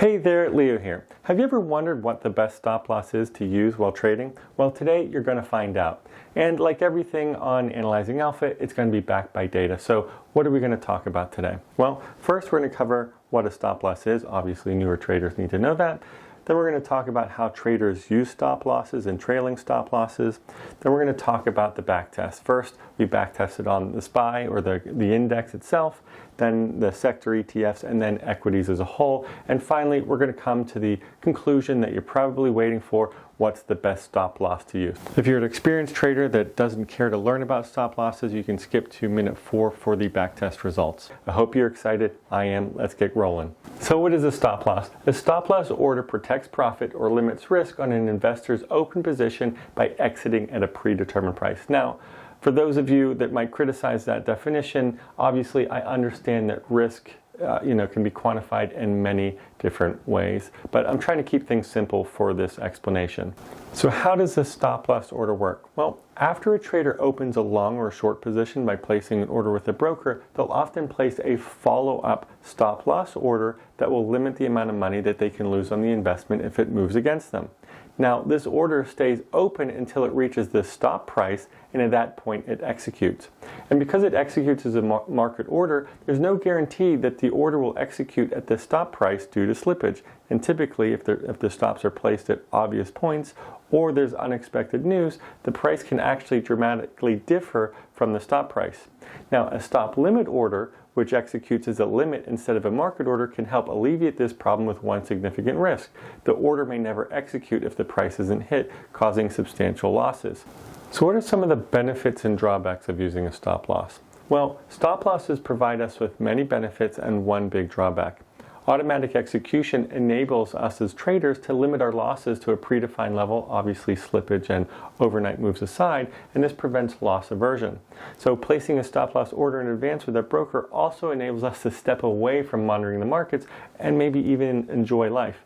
Hey there, Leo here. Have you ever wondered what the best stop loss is to use while trading? Well, today you're going to find out. And like everything on Analyzing Alpha, it's going to be backed by data. So what are we going to talk about today? Well, first we're going to cover what a stop loss is. Obviously, newer traders need to know that. Then we're going to talk about how traders use stop losses and trailing stop losses. Then we're going to talk about the backtest. First, we backtested on the SPY or the index itself, then the sector ETFs, and then equities as a whole. And finally, we're going to come to the conclusion that you're probably waiting for: what's the best stop loss to use? If you're an experienced trader that doesn't care to learn about stop losses, you can skip to minute 4 for the backtest results. I hope you're excited. I am. Let's get rolling. So what is a stop loss? A stop loss order protects profit or limits risk on an investor's open position by exiting at a predetermined price. Now, for those of you that might criticize that definition, obviously I understand that risk can be quantified in many different ways, but I'm trying to keep things simple for this explanation. So how does the stop loss order work? Well, after a trader opens a long or a short position by placing an order with a broker, they'll often place a follow-up stop loss order that will limit the amount of money that they can lose on the investment if it moves against them. Now, this order stays open until it reaches the stop price, and at that point it executes. And because it executes as a market order, there's no guarantee that the order will execute at the stop price due to slippage. And typically, if the stops are placed at obvious points or there's unexpected news, the price can actually dramatically differ from the stop price. Now, a stop limit order, which executes as a limit instead of a market order, can help alleviate this problem with one significant risk: the order may never execute if the price isn't hit, causing substantial losses. So what are some of the benefits and drawbacks of using a stop loss? Well, stop losses provide us with many benefits and one big drawback. Automatic execution enables us as traders to limit our losses to a predefined level, obviously slippage and overnight moves aside, and this prevents loss aversion. So placing a stop loss order in advance with a broker also enables us to step away from monitoring the markets and maybe even enjoy life,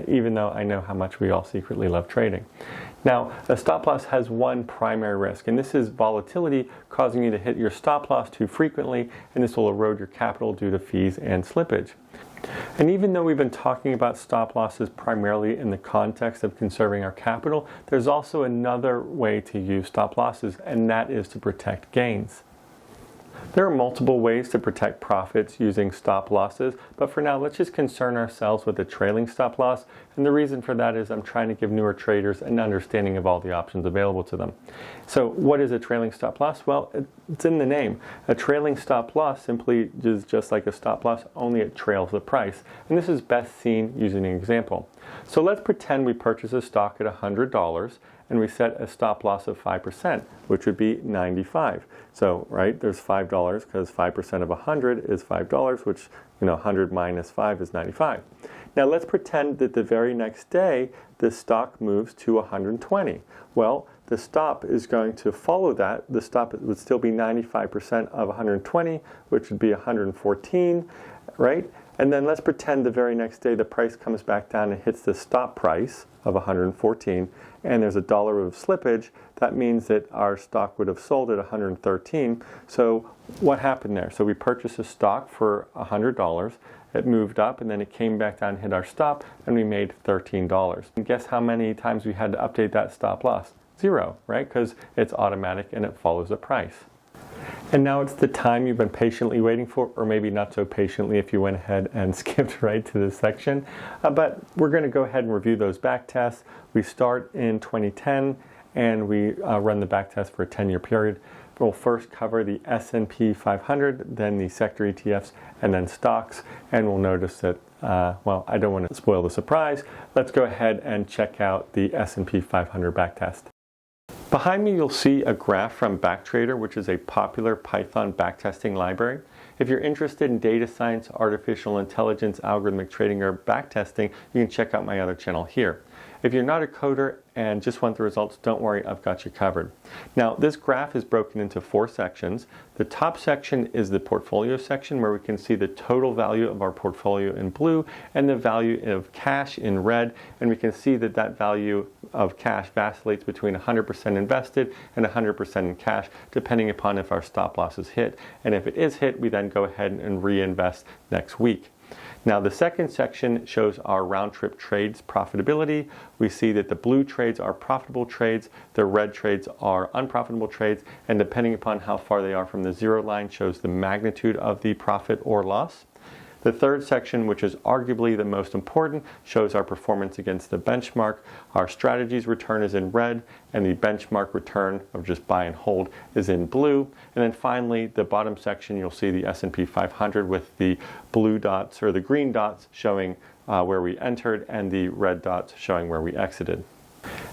even though I know how much we all secretly love trading. Now, a stop loss has one primary risk, and this is volatility causing you to hit your stop loss too frequently, and this will erode your capital due to fees and slippage. And even though we've been talking about stop losses primarily in the context of conserving our capital, there's also another way to use stop losses, and that is to protect gains. There are multiple ways to protect profits using stop losses, but for now, let's just concern ourselves with a trailing stop loss. And the reason for that is I'm trying to give newer traders an understanding of all the options available to them. So what is a trailing stop loss? Well, it's in the name. A trailing stop loss simply is just like a stop loss, only it trails the price. And this is best seen using an example. So let's pretend we purchase a stock at $100 and we set a stop loss of 5%, which would be 95. So, right, there's $5 because 5% of 100 is $5, which, 100 minus 5 is 95. Now let's pretend that the very next day the stock moves to 120. Well, the stop is going to follow that. The stop would still be 95% of 120, which would be 114, right? And then let's pretend the very next day the price comes back down and hits the stop price of 114, and there's $1 of slippage. That means that our stock would have sold at 113. So what happened there? So we purchased a stock for $100. It moved up, and then it came back down, hit our stop, and we made $13. And guess how many times we had to update that stop loss? 0, right? Because it's automatic and it follows the price. And now it's the time you've been patiently waiting for, or maybe not so patiently if you went ahead and skipped right to this section. But we're going to go ahead and review those back tests. We start in 2010, and we run the back test for a 10-year period. We'll first cover the S&P 500, then the sector ETFs, and then stocks. And we'll notice that, I don't want to spoil the surprise. Let's go ahead and check out the S&P 500 back test. Behind me, you'll see a graph from Backtrader, which is a popular Python backtesting library. If you're interested in data science, artificial intelligence, algorithmic trading, or backtesting, you can check out my other channel here. If you're not a coder and just want the results, don't worry, I've got you covered. Now, this graph is broken into 4 sections. The top section is the portfolio section, where we can see the total value of our portfolio in blue and the value of cash in red. And we can see that that value of cash vacillates between 100% invested and 100% in cash, depending upon if our stop loss is hit. And if it is hit, we then go ahead and reinvest next week. Now the second section shows our round-trip trades profitability. We see that the blue trades are profitable trades, the red trades are unprofitable trades, and depending upon how far they are from the zero line shows the magnitude of the profit or loss. The third section, which is arguably the most important, shows our performance against the benchmark. Our strategy's return is in red, and the benchmark return of just buy and hold is in blue. And then finally, the bottom section, you'll see the S&P 500 with the blue dots or the green dots showing where we entered and the red dots showing where we exited.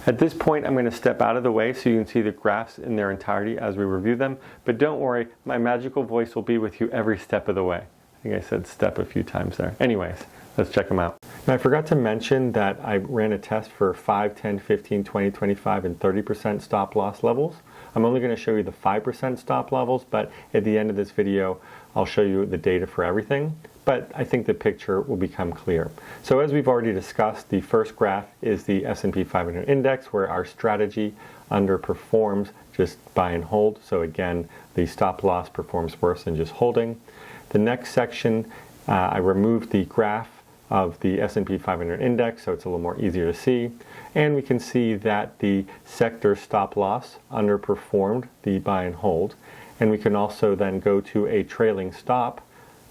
At this point, I'm going to step out of the way so you can see the graphs in their entirety as we review them. But don't worry, my magical voice will be with you every step of the way. I think I said step a few times there. Anyways, let's check them out. Now I forgot to mention that I ran a test for 5, 10, 15, 20, 25, and 30% stop loss levels. I'm only going to show you the 5% stop levels, but at the end of this video, I'll show you the data for everything. But I think the picture will become clear. So as we've already discussed, the first graph is the S&P 500 index, where our strategy underperforms just buy and hold. So again, the stop loss performs worse than just holding. The next section, I removed the graph of the S&P 500 index, so it's a little more easier to see. And we can see that the sector stop loss underperformed the buy and hold. And we can also then go to a trailing stop,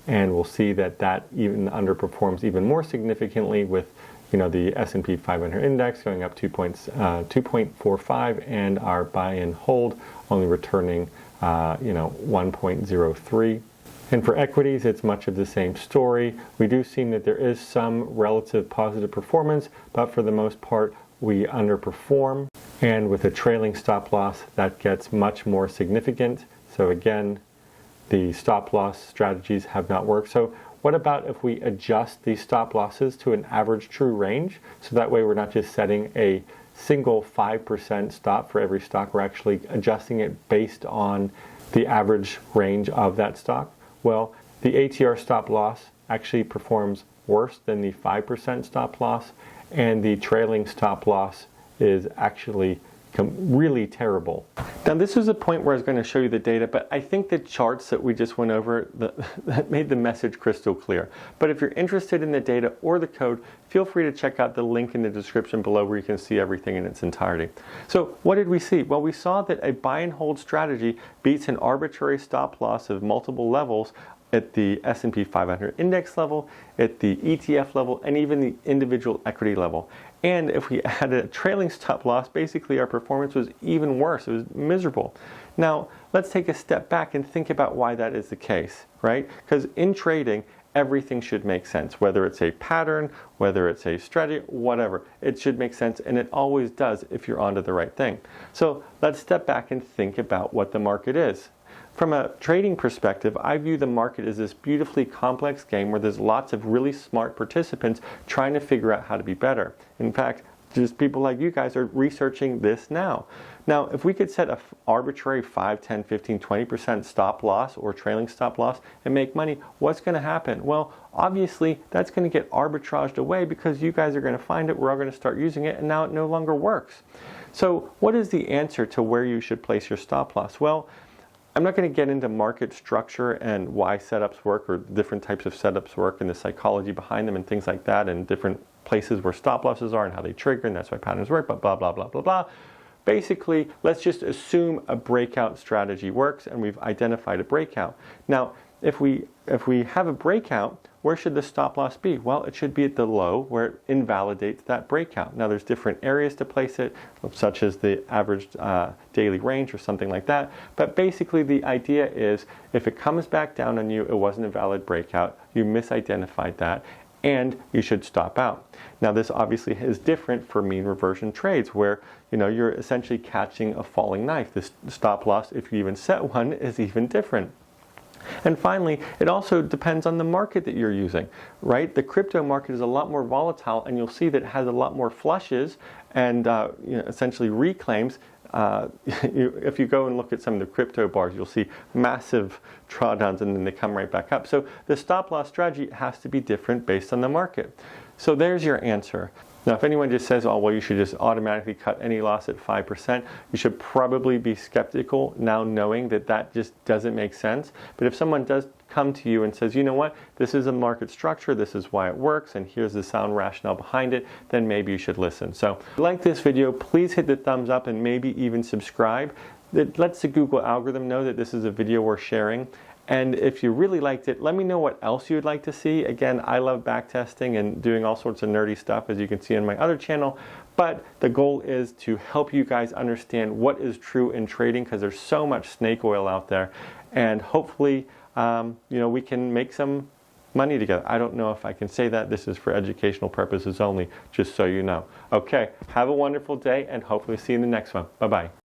and we'll see that that even underperforms even more significantly with the S&P 500 index going up 2.45 and our buy and hold only returning 1.03. And for equities, it's much of the same story. We do see that there is some relative positive performance, but for the most part, we underperform. And with a trailing stop loss, that gets much more significant. So again, the stop loss strategies have not worked. So what about if we adjust the stop losses to an average true range? So that way we're not just setting a single 5% stop for every stock, we're actually adjusting it based on the average range of that stock. Well, the ATR stop loss actually performs worse than the 5% stop loss, and the trailing stop loss is actually really terrible. Now this is a point where I was going to show you the data, but I think the charts that we just went over that made the message crystal clear. But if you're interested in the data or the code, feel free to check out the link in the description below where you can see everything in its entirety. So what did we see? Well, we saw that a buy and hold strategy beats an arbitrary stop loss of multiple levels at the S&P 500 index level, at the ETF level, and even the individual equity level. And if we had a trailing stop loss, basically our performance was even worse. It was miserable. Now, let's take a step back and think about why that is the case, right? Because in trading, everything should make sense, whether it's a pattern, whether it's a strategy, whatever. It should make sense, and it always does if you're onto the right thing. So let's step back and think about what the market is. From a trading perspective, I view the market as this beautifully complex game where there's lots of really smart participants trying to figure out how to be better. In fact, just people like you guys are researching this now. Now, if we could set an arbitrary 5, 10, 15, 20% stop loss or trailing stop loss and make money, what's going to happen? Well, obviously, that's going to get arbitraged away because you guys are going to find it, we're all going to start using it, and now it no longer works. So what is the answer to where you should place your stop loss? Well, I'm not going to get into market structure and why setups work or different types of setups work and the psychology behind them and things like that and different places where stop losses are and how they trigger and that's why patterns work, but blah, blah, blah, blah, blah. Basically, let's just assume a breakout strategy works and we've identified a breakout. Now, if we have a breakout, where should the stop loss be? Well, it should be at the low where it invalidates that breakout. Now, there's different areas to place it, such as the average daily range or something like that. But basically, the idea is if it comes back down on you, it wasn't a valid breakout, you misidentified that, and you should stop out. Now, this obviously is different for mean reversion trades where you're essentially catching a falling knife. This stop loss, if you even set one, is even different. And finally, it also depends on the market that you're using, right? The crypto market is a lot more volatile, and you'll see that it has a lot more flushes and essentially reclaims. If you go and look at some of the crypto bars, you'll see massive drawdowns and then they come right back up. So the stop loss strategy has to be different based on the market. So there's your answer. Now, if anyone just says, oh, well, you should just automatically cut any loss at 5%, you should probably be skeptical now knowing that that just doesn't make sense. But if someone does come to you and says, you know what, this is a market structure, this is why it works, and here's the sound rationale behind it, then maybe you should listen. So if you like this video, please hit the thumbs up and maybe even subscribe. That lets the Google algorithm know that this is a video worth sharing. And if you really liked it, let me know what else you'd like to see. Again, I love backtesting and doing all sorts of nerdy stuff, as you can see on my other channel. But the goal is to help you guys understand what is true in trading, because there's so much snake oil out there. And hopefully, we can make some money together. I don't know if I can say that. This is for educational purposes only, just so you know. Okay, have a wonderful day, and hopefully see you in the next one. Bye-bye.